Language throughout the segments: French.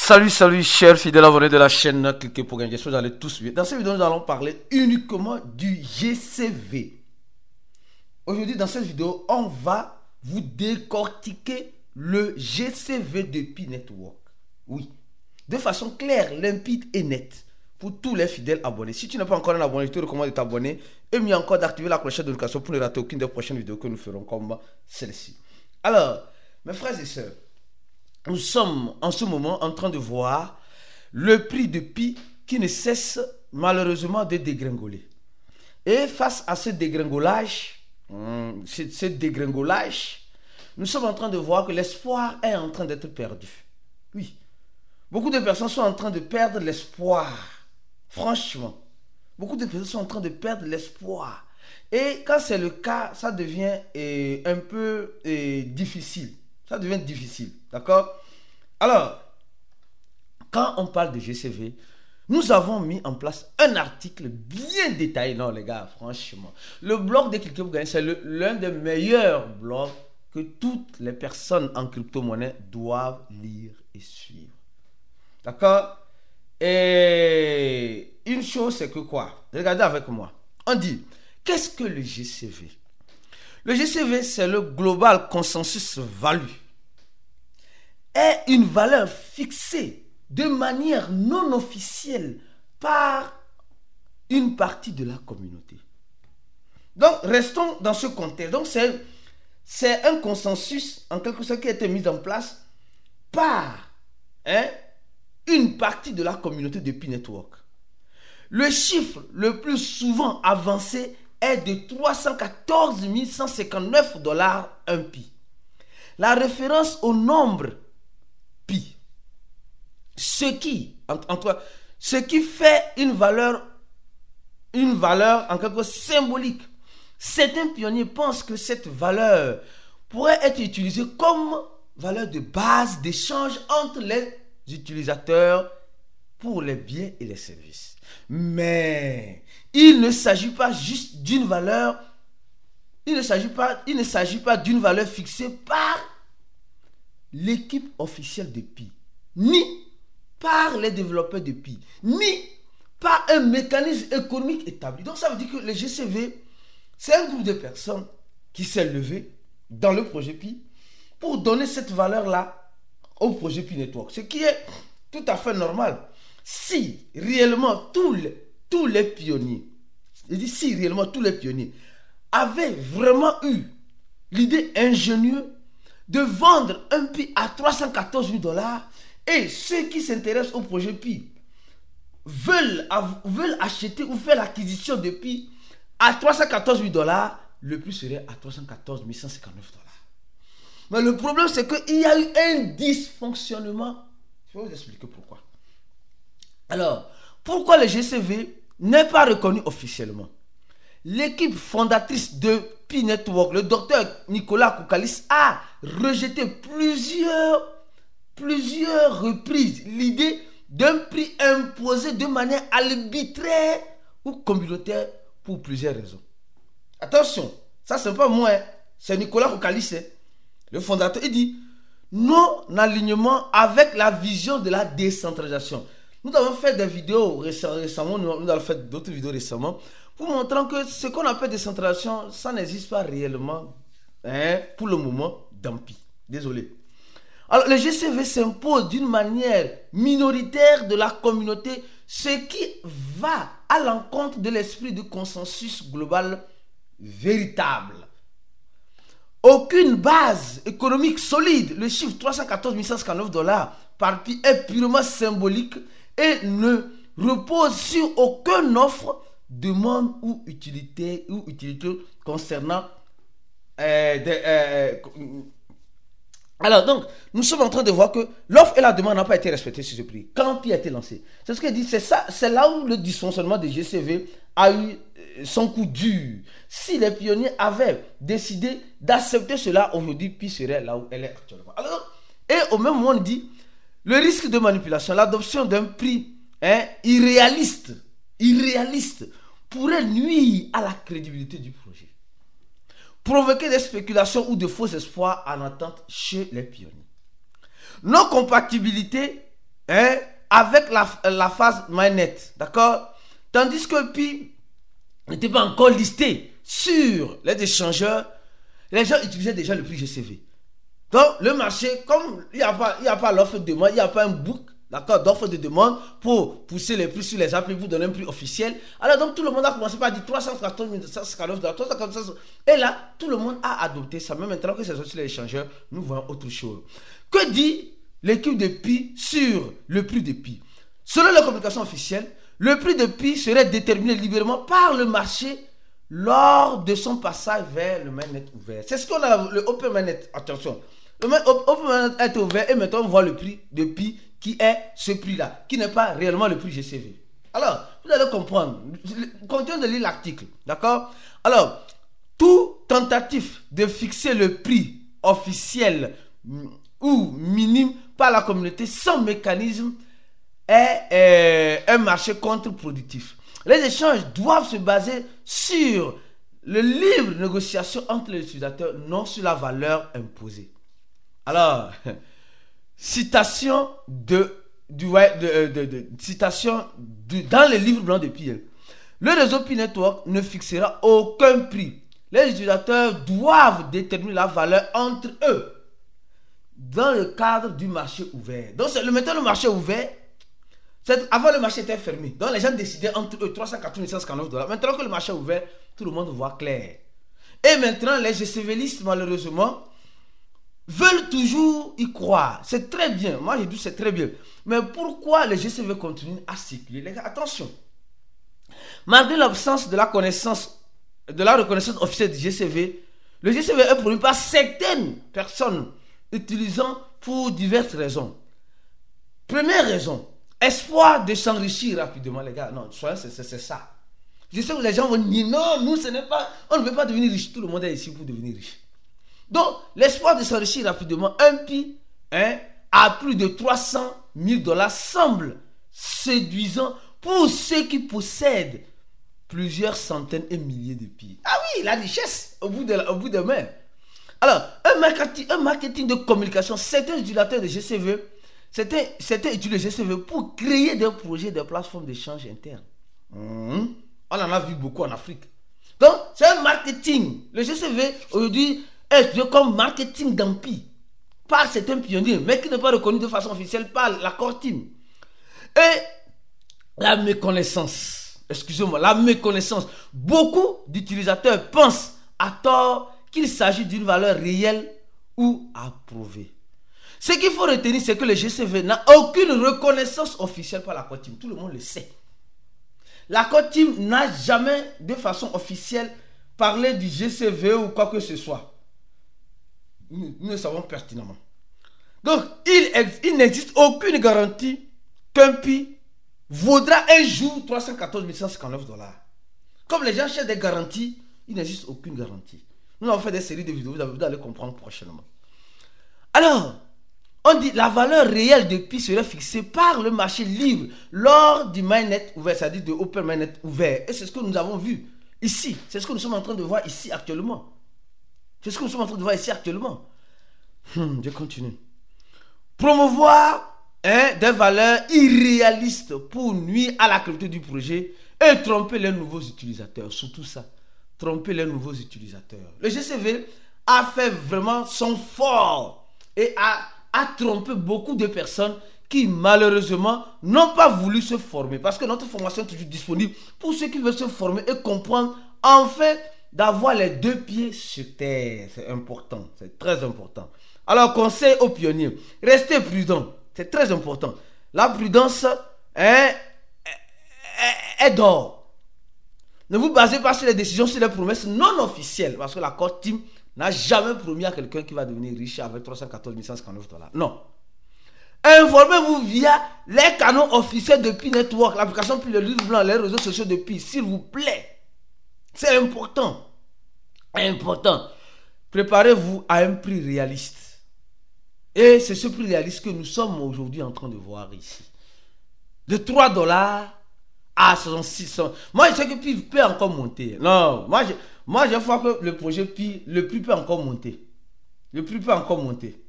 Salut, chers fidèles abonnés de la chaîne Cliquez pour gagner. J'espère que vous allez tous bien. Dans cette vidéo, nous allons parler uniquement du GCV. Aujourd'hui, dans cette vidéo, on va vous décortiquer le GCV de Pi Network. Oui, de façon claire, limpide et nette pour tous les fidèles abonnés. Si tu n'es pas encore un abonné, je te recommande de t'abonner et mieux encore d'activer la cloche de notification pour ne rater aucune des prochaines vidéos que nous ferons comme celle-ci. Alors, mes frères et sœurs, nous sommes en ce moment en train de voir le prix de Pi qui ne cesse malheureusement de dégringoler. Et face à ce dégringolage, nous sommes en train de voir que l'espoir est en train d'être perdu. Oui, beaucoup de personnes sont en train de perdre l'espoir. Franchement, beaucoup de personnes sont en train de perdre l'espoir. Et quand c'est le cas, ça devient un peu difficile. Ça devient difficile, d'accord? Alors, quand on parle de GCV, nous avons mis en place un article bien détaillé. Non, les gars, franchement, le blog de Cliquez pour gagner, c'est l'un des meilleurs blogs que toutes les personnes en crypto-monnaie doivent lire et suivre. D'accord? Et une chose, c'est que quoi? Regardez avec moi. On dit, qu'est-ce que le GCV? Le GCV, c'est le Global Consensus Value. Est une valeur fixée de manière non officielle par une partie de la communauté. Donc, restons dans ce contexte. Donc, c'est un consensus, en quelque sorte, qui a été mis en place par une partie de la communauté de Pi Network. Le chiffre le plus souvent avancé est de 314 159 $ un Pi. La référence au nombre Pi, ce qui fait une valeur en quelque sorte symbolique. Certains pionniers pensent que cette valeur pourrait être utilisée comme valeur de base d'échange entre les utilisateurs pour les biens et les services. Mais il ne s'agit pas juste d'une valeur, il ne s'agit pas d'une valeur fixée par l'équipe officielle de Pi, ni par les développeurs de Pi, ni par un mécanisme économique établi. Donc ça veut dire que le GCV, c'est un groupe de personnes qui s'est levé dans le projet Pi pour donner cette valeur-là au projet Pi Network. Ce qui est tout à fait normal. Si réellement tous les pionniers, avaient vraiment eu l'idée ingénieuse de vendre un Pi à 314 000 $, et ceux qui s'intéressent au projet Pi veulent acheter ou faire l'acquisition de Pi à 314 000 $, le prix serait à 314 159 $. Mais le problème, c'est qu'il y a eu un dysfonctionnement. Je vais vous expliquer pourquoi. Alors, pourquoi le GCV n'est pas reconnu officiellement? L'équipe fondatrice de Pi Network, le docteur Nicolas Koukalis, a rejeté plusieurs reprises l'idée d'un prix imposé de manière arbitraire ou communautaire pour plusieurs raisons. Attention, ça c'est pas moi, c'est Nicolas Koukalis, le fondateur. Il dit non-alignement avec la vision de la décentralisation. Nous avons fait des vidéos récemment, nous avons fait d'autres vidéos récemment, pour montrer que ce qu'on appelle décentralisation, ça n'existe pas réellement pour le moment dans Pi. Désolé. Alors le GCV s'impose d'une manière minoritaire de la communauté, ce qui va à l'encontre de l'esprit de consensus global véritable. Aucune base économique solide, le chiffre 314 159 $ par Pi est purement symbolique et ne repose sur aucune offre, demande ou utilité concernant Alors donc, nous sommes en train de voir que l'offre et la demande n'ont pas été respectées sur ce prix. Quand Pi a été lancé, c'est ce qu'il dit, c'est là où le dysfonctionnement des GCV a eu son coup dur. Si les pionniers avaient décidé d'accepter cela, aujourd'hui Pi serait là où elle est actuellement. Alors, et au même moment on dit, le risque de manipulation, l'adoption d'un prix irréaliste pourrait nuire à la crédibilité du projet, provoquer des spéculations ou de faux espoirs en attente chez les pionniers. Non-compatibilité hein, avec la phase mainnet, d'accord? Tandis que Pi n'était pas encore listé sur les échangeurs, les gens utilisaient déjà le prix GCV. Donc, le marché, comme il n'y a pas l'offre de demande, il n'y a pas un book, d'accord, d'offre de demande pour pousser les prix sur les applis, pour donner un prix officiel. Alors, donc, tout le monde a commencé par dire 314 149 $, 314. Et là, tout le monde a adopté ça. Mais maintenant que c'est sorti les échangeurs, nous voyons autre chose. Que dit l'équipe de Pi sur le prix de Pi? Selon la communication officielle, le prix de Pi serait déterminé librement par le marché lors de son passage vers le mainnet ouvert. C'est ce qu'on a, le open mainnet. Attention, le open mainnet est ouvert et maintenant on voit le prix de Pi qui est ce prix-là, qui n'est pas réellement le prix GCV. Alors, vous allez comprendre. Continuons de lire l'article, d'accord? Alors, toute tentative de fixer le prix officiel ou minime par la communauté sans mécanisme est un marché contre-productif. Les échanges doivent se baser sur le libre négociation entre les utilisateurs, non sur la valeur imposée. Alors, citation dans le livre blanc de Pi. Le réseau Pi Network ne fixera aucun prix. Les utilisateurs doivent déterminer la valeur entre eux dans le cadre du marché ouvert. Donc, maintenant le marché ouvert, avant le marché était fermé. Donc, les gens décidaient entre eux 314 159 $. Maintenant que le marché est ouvert, tout le monde voit clair. Et maintenant, les GCVistes, malheureusement, veulent toujours y croire. C'est très bien. Moi, j'ai dit c'est très bien. Mais pourquoi les GCV continuent à circuler? Les gars, attention. Malgré l'absence de la reconnaissance officielle du GCV, le GCV est produit par certaines personnes utilisant pour diverses raisons. Première raison, espoir de s'enrichir rapidement, les gars. Non, c'est ça. Je sais que les gens vont dire non, nous, ce n'est pas, on ne veut pas devenir riche. Tout le monde est ici pour devenir riche. Donc, l'espoir de s'enrichir rapidement, un Pi à plus de 300 000 $ semble séduisant pour ceux qui possèdent plusieurs centaines et milliers de Pi. Ah oui, la richesse au bout de main. Alors, un marketing de communication, certains utilisateurs de GCV, certains utilisent le GCV pour créer des projets, des plateformes d'échange internes. On en a vu beaucoup en Afrique. Donc, c'est un marketing. Le GCV, aujourd'hui, est vu comme marketing d'empire par certains pionniers, mais qui n'est pas reconnu de façon officielle par la Core Team. Et la méconnaissance, excusez-moi, la méconnaissance. Beaucoup d'utilisateurs pensent à tort qu'il s'agit d'une valeur réelle ou approuvée. Ce qu'il faut retenir, c'est que le GCV n'a aucune reconnaissance officielle par la Core Team. Tout le monde le sait. La Core Team n'a jamais de façon officielle parlé du GCV ou quoi que ce soit. Nous le savons pertinemment. Donc, il n'existe aucune garantie qu'un Pi vaudra un jour 314 159 $. Comme les gens cherchent des garanties, il n'existe aucune garantie. Nous avons fait des séries de vidéos, vous allez comprendre prochainement. Alors, on dit la valeur réelle de Pi serait fixée par le marché libre lors du mainnet ouvert, c'est-à-dire de open mainnet ouvert. Et c'est ce que nous avons vu ici. C'est ce que nous sommes en train de voir ici actuellement. C'est ce que nous sommes en train de voir ici actuellement. Je continue. Promouvoir des valeurs irréalistes pour nuire à la qualité du projet et tromper les nouveaux utilisateurs. Surtout ça. Tromper les nouveaux utilisateurs. Le GCV a fait vraiment son fort et a trompé beaucoup de personnes qui malheureusement n'ont pas voulu se former. Parce que notre formation est toujours disponible pour ceux qui veulent se former et comprendre enfin d'avoir les deux pieds sur terre. C'est important, c'est très important. Alors, conseil aux pionniers, restez prudents, c'est très important. La prudence est d'or. Ne vous basez pas sur les décisions, sur les promesses non officielles, parce que la Core Team n'a jamais promis à quelqu'un qui va devenir riche avec 314 159 $. Non. Informez-vous via les canaux officiels de Pi Network, l'application Pi, le livre blanc, les réseaux sociaux de Pi, s'il vous plaît. C'est important. Important. Préparez-vous à un prix réaliste. Et c'est ce prix réaliste que nous sommes aujourd'hui en train de voir ici. De 3 $ à 66. Moi, je sais que Pi peut encore monter. Non, moi, je vois que le projet Pi, le prix peut encore monter. Le prix peut encore monter.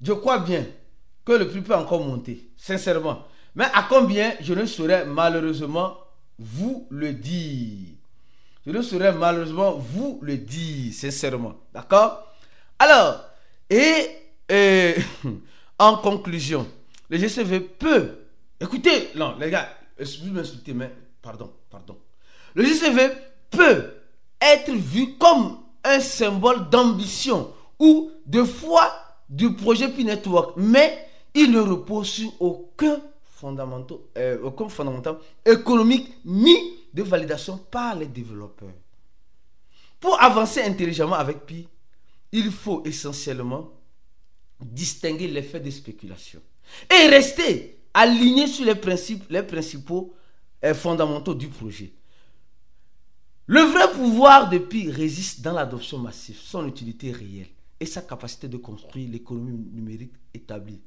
Je crois bien que le prix peut encore monter, sincèrement. Mais à combien, je ne saurais malheureusement vous le dire. Je ne saurais malheureusement vous le dire, sincèrement. D'accord? Alors, en conclusion, le GCV peut... Écoutez, non, les gars, vous m'insultez, mais pardon. Le GCV peut être vu comme un symbole d'ambition ou de foi du projet P-Network, mais il ne repose sur aucun fondamental économique ni de validation par les développeurs. Pour avancer intelligemment avec Pi, il faut essentiellement distinguer l'effet de spéculation et rester aligné sur les principaux fondamentaux du projet. Le vrai pouvoir de Pi réside dans l'adoption massive, son utilité réelle et sa capacité de construire l'économie numérique établie.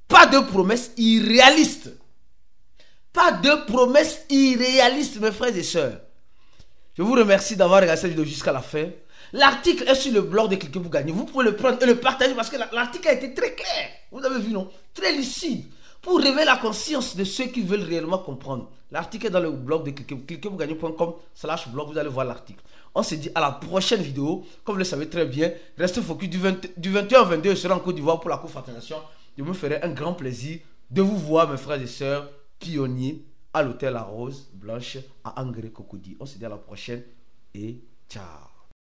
Pas de promesses irréalistes. Pas de promesses irréalistes, mes frères et sœurs. Je vous remercie d'avoir regardé cette vidéo jusqu'à la fin. L'article est sur le blog de Cliquez pour gagner. Vous pouvez le prendre et le partager parce que l'article a été très clair. Vous avez vu, non? Très lucide. Pour réveiller la conscience de ceux qui veulent réellement comprendre. L'article est dans le blog de cliquezpourgagner.com/blog. Vous allez voir l'article. On se dit à la prochaine vidéo. Comme vous le savez très bien, restez focus du 21 au 22. Je serai en Côte d'Ivoire pour la confraternation. Je me ferai un grand plaisir de vous voir, mes frères et sœurs, pionniers à l'hôtel La Rose Blanche à Angré Cocody. On se dit à la prochaine et ciao.